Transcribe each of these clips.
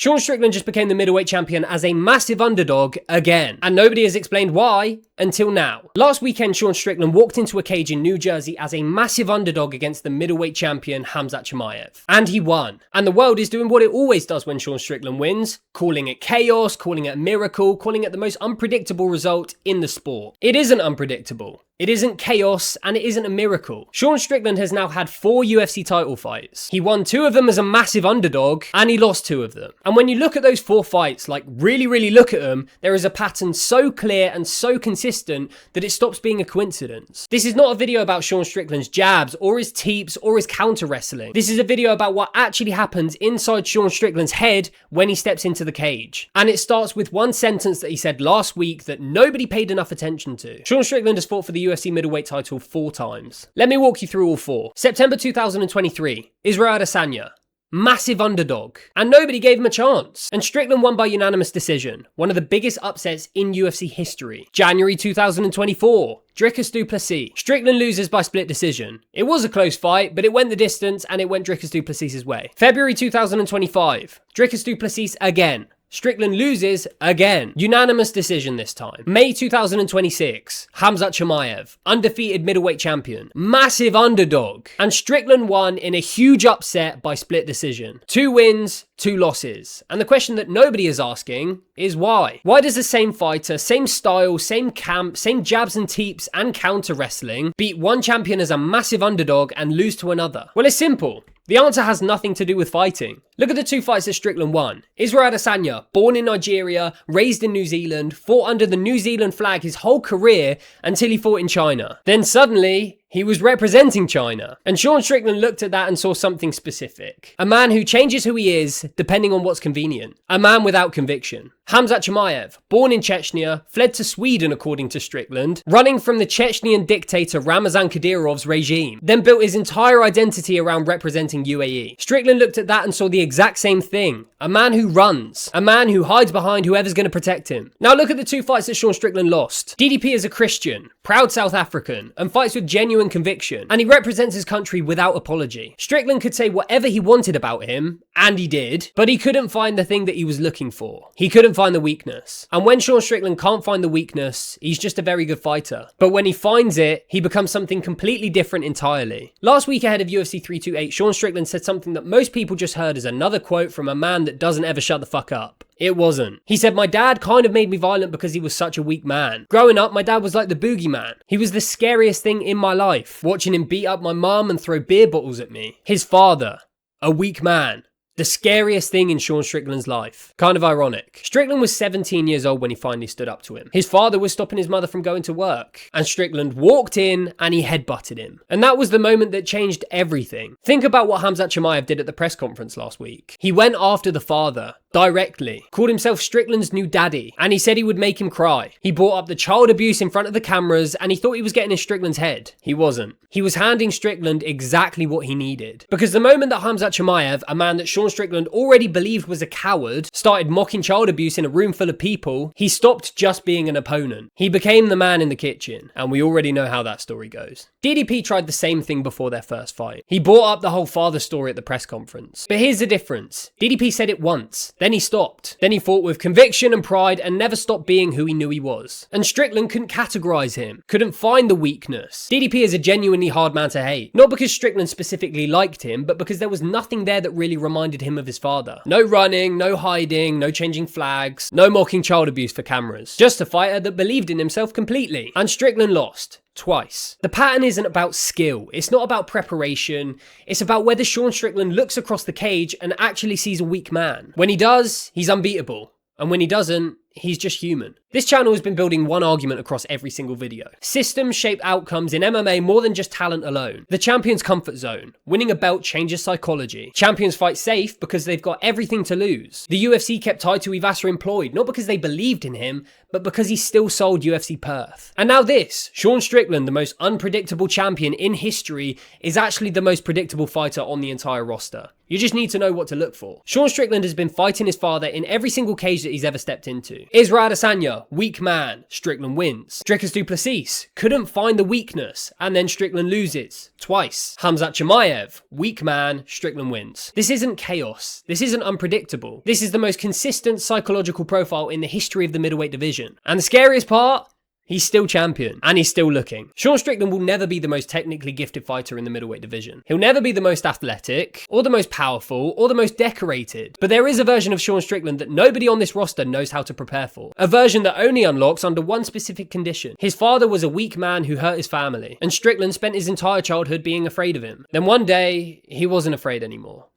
Sean Strickland just became the middleweight champion as a massive underdog again, and nobody has explained why until now. Last weekend, Sean Strickland walked into a cage in New Jersey as a massive underdog against the middleweight champion Khamzat Chimaev, and he won. And the world is doing what it always does when Sean Strickland wins, calling it chaos, calling it a miracle, calling it the most unpredictable result in the sport. It isn't unpredictable. It isn't chaos, and it isn't a miracle. Sean Strickland has now had 4 UFC title fights. He won 2 of them as a massive underdog, and he lost 2 of them. And when you look at those 4 fights, like really look at them, there is a pattern so clear and so consistent that it stops being a coincidence. This is not a video about Sean Strickland's jabs, or his teeps, or his counter wrestling. This is a video about what actually happens inside Sean Strickland's head when he steps into the cage. And it starts with one sentence that he said last week that nobody paid enough attention to. Sean Strickland has fought for the UFC middleweight title 4 times. Let me walk you through all 4. September 2023, Israel Adesanya. Massive underdog. And nobody gave him a chance. And Strickland won by unanimous decision. One of the biggest upsets in UFC history. January 2024. Dricus du Plessis. Strickland loses by split decision. It was a close fight, but it went the distance and it went Dricus du Plessis' way. February 2025. Dricus du Plessis again. Strickland loses again. Unanimous decision this time. May 2026. Khamzat Chimaev. Undefeated middleweight champion. Massive underdog. And Strickland won in a huge upset by split decision. 2 wins, 2 losses. And the question that nobody is asking is why? Why does the same fighter, same style, same camp, same jabs and teeps and counter wrestling beat one champion as a massive underdog and lose to another? Well, it's simple. The answer has nothing to do with fighting. Look at the 2 fights that Strickland won. Israel Adesanya, born in Nigeria, raised in New Zealand, fought under the New Zealand flag his whole career until he fought in China. Then suddenly, he was representing China. And Sean Strickland looked at that and saw something specific. A man who changes who he is depending on what's convenient. A man without conviction. Khamzat Chimaev, born in Chechnya, fled to Sweden according to Strickland, running from the Chechnyan dictator Ramazan Kadyrov's regime, then built his entire identity around representing UAE. Strickland looked at that and saw the exact same thing. A man who runs. A man who hides behind whoever's going to protect him. Now look at the 2 fights that Sean Strickland lost. DDP is a Christian, proud South African, and fights with genuine conviction, and he represents his country without apology. Strickland could say whatever he wanted about him, and he did, but he couldn't find the thing that he was looking for. He couldn't find the weakness. And when Sean Strickland can't find the weakness, he's just a very good fighter. But when he finds it, he becomes something completely different entirely. Last week ahead of UFC 328, Sean Strickland said something that most people just heard as another quote from a man that doesn't ever shut the fuck up. It wasn't. He said, "My dad kind of made me violent because he was such a weak man. Growing up, my dad was like the boogeyman. He was the scariest thing in my life, watching him beat up my mum and throw beer bottles at me. His father, a weak man. The scariest thing in Sean Strickland's life." Kind of ironic. Strickland was 17 years old when he finally stood up to him. His father was stopping his mother from going to work, and Strickland walked in and he headbutted him. And that was the moment that changed everything. Think about what Khamzat Chimaev did at the press conference last week. He went after the father directly, called himself Strickland's new daddy, and he said he would make him cry. He brought up the child abuse in front of the cameras, and he thought he was getting in Strickland's head. He wasn't. He was handing Strickland exactly what he needed. Because the moment that Khamzat Chimaev, a man that Sean Strickland already believed was a coward, started mocking child abuse in a room full of people, he stopped just being an opponent. He became the man in the kitchen, and we already know how that story goes. DDP tried the same thing before their first fight. He brought up the whole father story at the press conference. But here's the difference. DDP said it once. Then he stopped. Then he fought with conviction and pride and never stopped being who he knew he was. And Strickland couldn't categorize him, couldn't find the weakness. DDP is a genuinely hard man to hate. Not because Strickland specifically liked him, but because there was nothing there that really reminded him of his father. No running, no hiding, no changing flags, no mocking child abuse for cameras. Just a fighter that believed in himself completely. And Strickland lost. Twice. The pattern isn't about skill. It's not about preparation. It's about whether Sean Strickland looks across the cage and actually sees a weak man. When he does, he's unbeatable. And when he doesn't, he's just human. This channel has been building one argument across every single video. Systems shape outcomes in MMA more than just talent alone. The champion's comfort zone. Winning a belt changes psychology. Champions fight safe because they've got everything to lose. The UFC kept Taito Ivasa employed, not because they believed in him, but because he still sold UFC Perth. And now this, Sean Strickland, the most unpredictable champion in history, is actually the most predictable fighter on the entire roster. You just need to know what to look for. Sean Strickland has been fighting his father in every single cage that he's ever stepped into. to. Israel Adesanya, weak man, Strickland wins. Dricus du Plessis couldn't find the weakness, and then Strickland loses twice. Khamzat Chimaev, weak man, Strickland wins. This isn't chaos. This isn't unpredictable. This is the most consistent psychological profile in the history of the middleweight division. And the scariest part? He's still champion, and he's still looking. Sean Strickland will never be the most technically gifted fighter in the middleweight division. He'll never be the most athletic, or the most powerful, or the most decorated. But there is a version of Sean Strickland that nobody on this roster knows how to prepare for. A version that only unlocks under one specific condition. His father was a weak man who hurt his family, and Strickland spent his entire childhood being afraid of him. Then one day, he wasn't afraid anymore.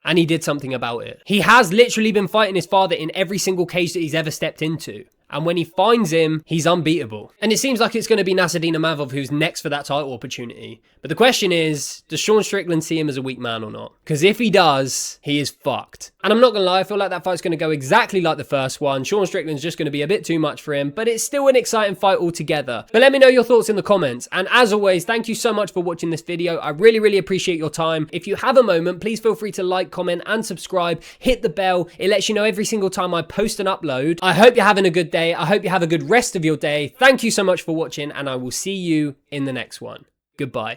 And he did something about it. He has literally been fighting his father in every single cage that he's ever stepped into. And when he finds him, he's unbeatable. And it seems like it's going to be Nassourdine Imavov who's next for that title opportunity. But the question is, does Sean Strickland see him as a weak man or not? Because if he does, he is fucked. And I'm not going to lie, I feel like that fight's going to go exactly like the first one. Sean Strickland's just going to be a bit too much for him, but it's still an exciting fight altogether. But let me know your thoughts in the comments. And as always, thank you so much for watching this video. I really, really appreciate your time. If you have a moment, please feel free to like, comment, and subscribe. Hit the bell. It lets you know every single time I post and upload. I hope you're having a good day. I hope you have a good rest of your day. Thank you so much for watching, and I will see you in the next one. Goodbye.